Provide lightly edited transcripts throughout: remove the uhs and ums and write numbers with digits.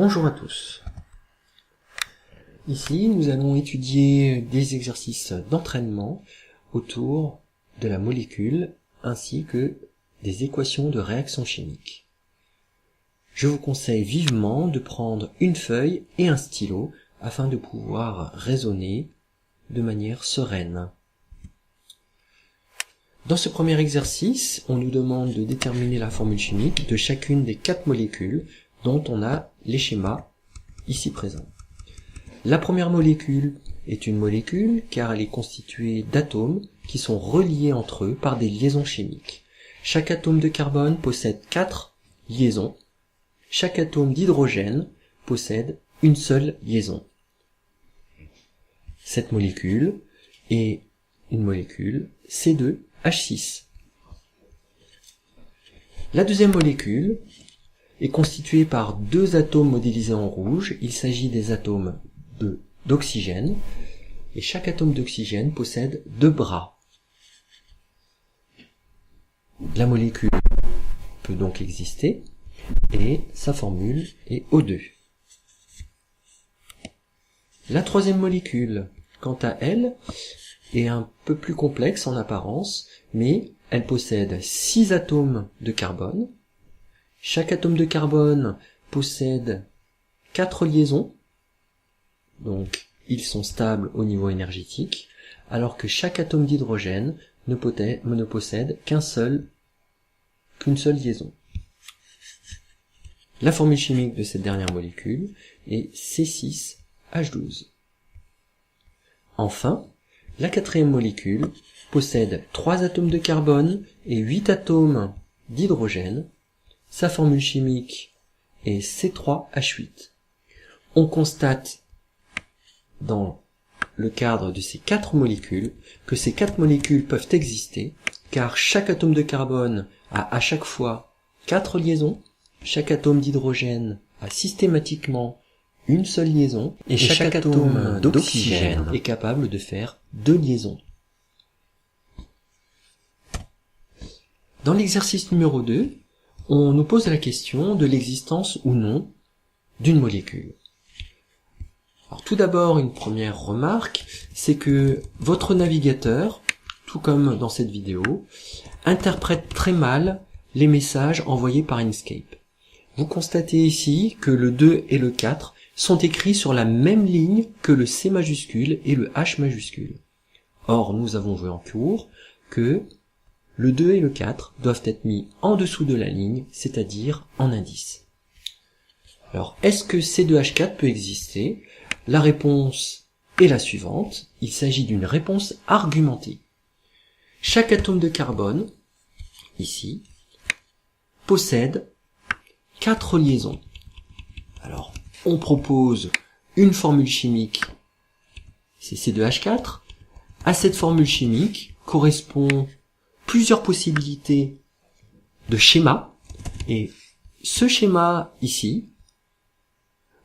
Bonjour à tous. Ici, nous allons étudier des exercices d'entraînement autour de la molécule ainsi que des équations de réaction chimique. Je vous conseille vivement de prendre une feuille et un stylo afin de pouvoir raisonner de manière sereine. Dans ce premier exercice, on nous demande de déterminer la formule chimique de chacune des 4 molécules dont on a les schémas ici présents. La première molécule est une molécule car elle est constituée d'atomes qui sont reliés entre eux par des liaisons chimiques. Chaque atome de carbone possède 4 liaisons. Chaque atome d'hydrogène possède une seule liaison. Cette molécule est une molécule C2H6. La deuxième molécule est constituée par 2 atomes modélisés en rouge. Il s'agit des atomes d'oxygène, et chaque atome d'oxygène possède 2 bras. La molécule peut donc exister, et sa formule est O2. La troisième molécule, quant à elle, est un peu plus complexe en apparence, mais elle possède 6 atomes de carbone. Chaque atome de carbone possède 4 liaisons, donc ils sont stables au niveau énergétique, alors que chaque atome d'hydrogène ne possède qu'une seule liaison. La formule chimique de cette dernière molécule est C6H12. Enfin, la quatrième molécule possède 3 atomes de carbone et 8 atomes d'hydrogène. Sa formule chimique est C3H8. On constate dans le cadre de ces 4 molécules que ces 4 molécules peuvent exister car chaque atome de carbone a à chaque fois 4 liaisons, chaque atome d'hydrogène a systématiquement une seule liaison et chaque atome d'oxygène est capable de faire 2 liaisons. Dans l'exercice numéro 2, on nous pose la question de l'existence ou non d'une molécule. Alors, tout d'abord, une première remarque, c'est que votre navigateur, tout comme dans cette vidéo, interprète très mal les messages envoyés par Inkscape. Vous constatez ici que le 2 et le 4 sont écrits sur la même ligne que le C majuscule et le H majuscule. Or, nous avons vu en cours que le 2 et le 4 doivent être mis en dessous de la ligne, c'est-à-dire en indice. Alors, est-ce que C2H4 peut exister? La réponse est la suivante. Il s'agit d'une réponse argumentée. Chaque atome de carbone, ici, possède 4 liaisons. Alors, on propose une formule chimique, c'est C2H4. À cette formule chimique correspond plusieurs possibilités de schéma, et ce schéma ici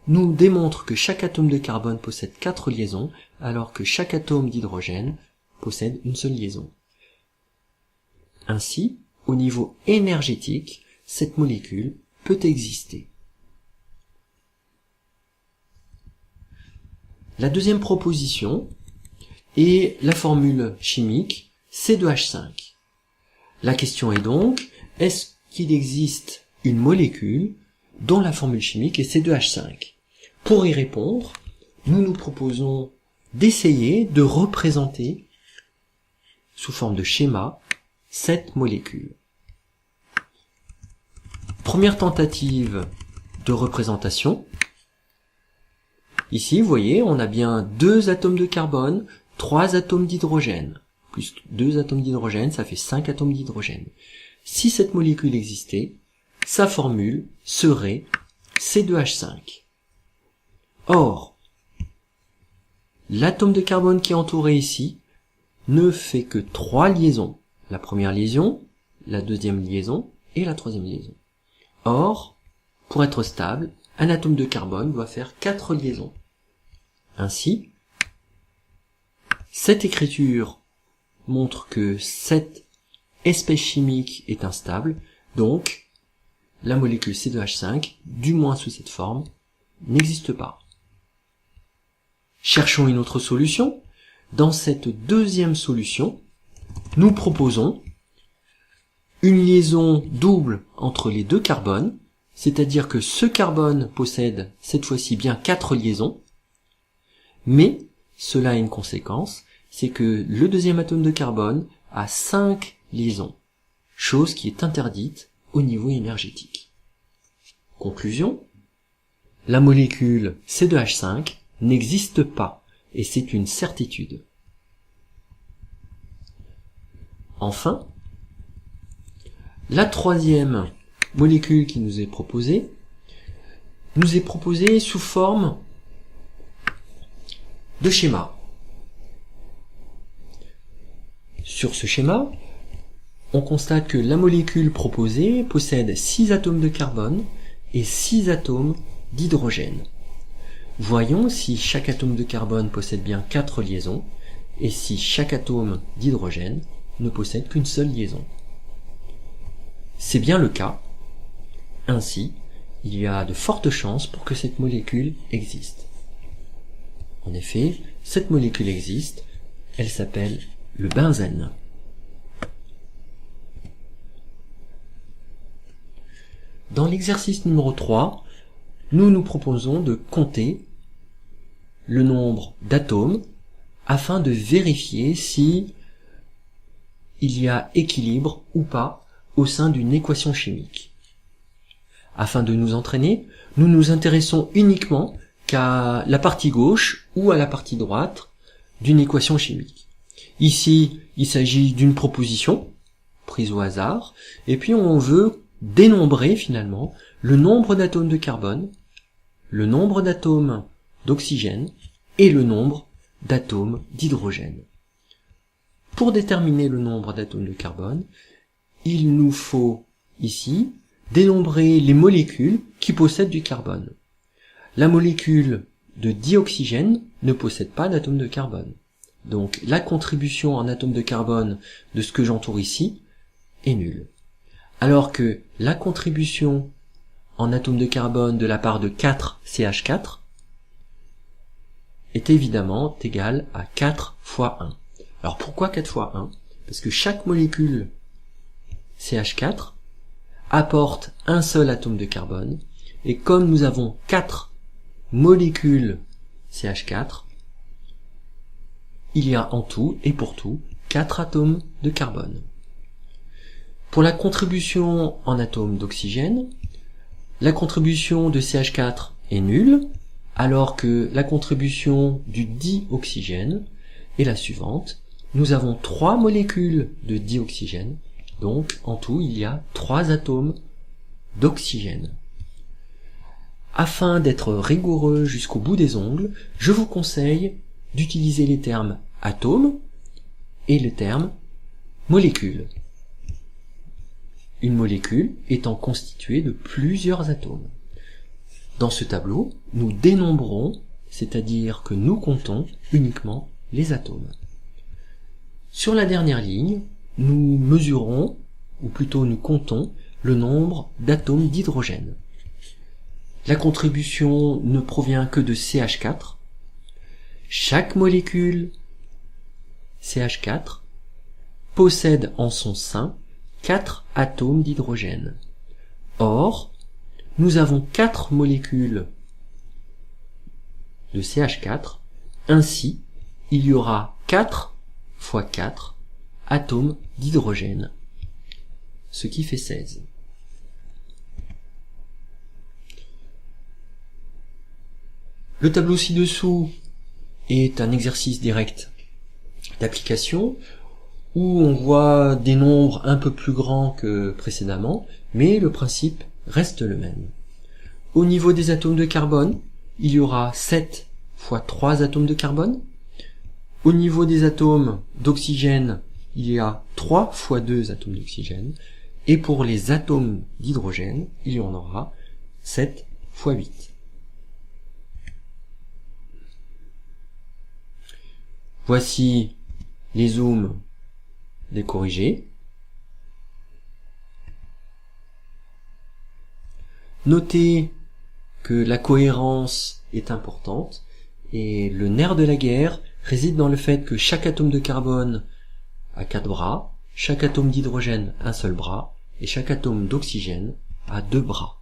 nous démontre que chaque atome de carbone possède 4 liaisons, alors que chaque atome d'hydrogène possède une seule liaison. Ainsi, au niveau énergétique, cette molécule peut exister. La deuxième proposition est la formule chimique C2H5. La question est donc, est-ce qu'il existe une molécule dont la formule chimique est C2H5? Pour y répondre, nous nous proposons d'essayer de représenter, sous forme de schéma, cette molécule. Première tentative de représentation. Ici, vous voyez, on a bien 2 atomes de carbone, 3 atomes d'hydrogène. Plus 2 atomes d'hydrogène, ça fait 5 atomes d'hydrogène. Si cette molécule existait, sa formule serait C2H5. Or, l'atome de carbone qui est entouré ici ne fait que 3 liaisons. La première liaison, la deuxième liaison et la troisième liaison. Or, pour être stable, un atome de carbone doit faire 4 liaisons. Ainsi, cette écriture montre que cette espèce chimique est instable, donc la molécule C2H5, du moins sous cette forme, n'existe pas. Cherchons une autre solution. Dans cette deuxième solution, nous proposons une liaison double entre les deux carbones, c'est-à-dire que ce carbone possède cette fois-ci bien 4 liaisons, mais cela a une conséquence, c'est que le deuxième atome de carbone a 5 liaisons, chose qui est interdite au niveau énergétique. Conclusion, la molécule C2H5 n'existe pas, et c'est une certitude. Enfin, la troisième molécule qui nous est proposée sous forme de schéma. Sur ce schéma, on constate que la molécule proposée possède 6 atomes de carbone et 6 atomes d'hydrogène. Voyons si chaque atome de carbone possède bien 4 liaisons et si chaque atome d'hydrogène ne possède qu'une seule liaison. C'est bien le cas. Ainsi, il y a de fortes chances pour que cette molécule existe. En effet, cette molécule existe, elle s'appelle le benzène. Dans l'exercice numéro 3, nous nous proposons de compter le nombre d'atomes afin de vérifier si il y a équilibre ou pas au sein d'une équation chimique. Afin de nous entraîner, nous nous intéressons uniquement qu'à la partie gauche ou à la partie droite d'une équation chimique. Ici, il s'agit d'une proposition prise au hasard, et puis on veut dénombrer finalement le nombre d'atomes de carbone, le nombre d'atomes d'oxygène et le nombre d'atomes d'hydrogène. Pour déterminer le nombre d'atomes de carbone, il nous faut ici dénombrer les molécules qui possèdent du carbone. La molécule de dioxygène ne possède pas d'atomes de carbone. Donc la contribution en atomes de carbone de ce que j'entoure ici est nulle. Alors que la contribution en atomes de carbone de la part de 4CH4 est évidemment égale à 4 fois 1. Alors pourquoi 4 fois 1 ? Parce que chaque molécule CH4 apporte un seul atome de carbone, et comme nous avons 4 molécules CH4, il y a en tout et pour tout 4 atomes de carbone. Pour la contribution en atomes d'oxygène, la contribution de CH4 est nulle, alors que la contribution du dioxygène est la suivante. Nous avons 3 molécules de dioxygène, donc en tout il y a 3 atomes d'oxygène. Afin d'être rigoureux jusqu'au bout des ongles, je vous conseille d'utiliser les termes atome et le terme molécule. Une molécule étant constituée de plusieurs atomes. Dans ce tableau, nous dénombrons, c'est-à-dire que nous comptons uniquement les atomes. Sur la dernière ligne, nous mesurons, ou plutôt nous comptons, le nombre d'atomes d'hydrogène. La contribution ne provient que de CH4. Chaque molécule CH4 possède en son sein 4 atomes d'hydrogène. Or, nous avons 4 molécules de CH4, ainsi il y aura 4 fois 4 atomes d'hydrogène, ce qui fait 16. Le tableau ci-dessous est un exercice direct d'application où on voit des nombres un peu plus grands que précédemment, mais le principe reste le même. Au niveau des atomes de carbone, il y aura 7 fois 3 atomes de carbone. Au niveau des atomes d'oxygène, il y a 3 fois 2 atomes d'oxygène. Et pour les atomes d'hydrogène, il y en aura 7 fois 8. Voici les zooms décorrigés. Notez que la cohérence est importante, et le nerf de la guerre réside dans le fait que chaque atome de carbone a 4 bras, chaque atome d'hydrogène un seul bras, et chaque atome d'oxygène a 2 bras.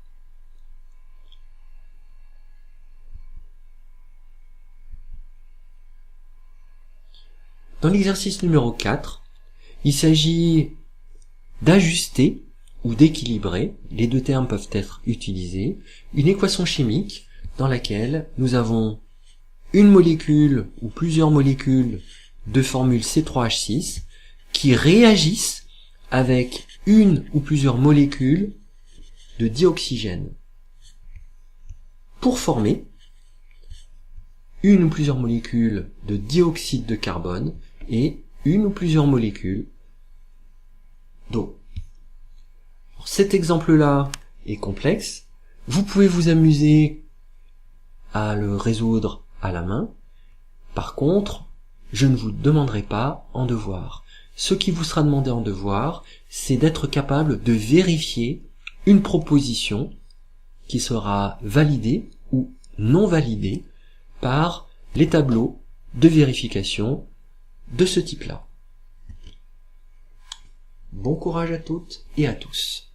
Dans l'exercice numéro 4, il s'agit d'ajuster ou d'équilibrer, les deux termes peuvent être utilisés, une équation chimique dans laquelle nous avons une molécule ou plusieurs molécules de formule C3H6 qui réagissent avec une ou plusieurs molécules de dioxygène pour former une ou plusieurs molécules de dioxyde de carbone et une ou plusieurs molécules d'eau. Cet exemple-là est complexe. Vous pouvez vous amuser à le résoudre à la main. Par contre, je ne vous demanderai pas en devoir. Ce qui vous sera demandé en devoir, c'est d'être capable de vérifier une proposition qui sera validée ou non validée par les tableaux de vérification de ce type-là. Bon courage à toutes et à tous.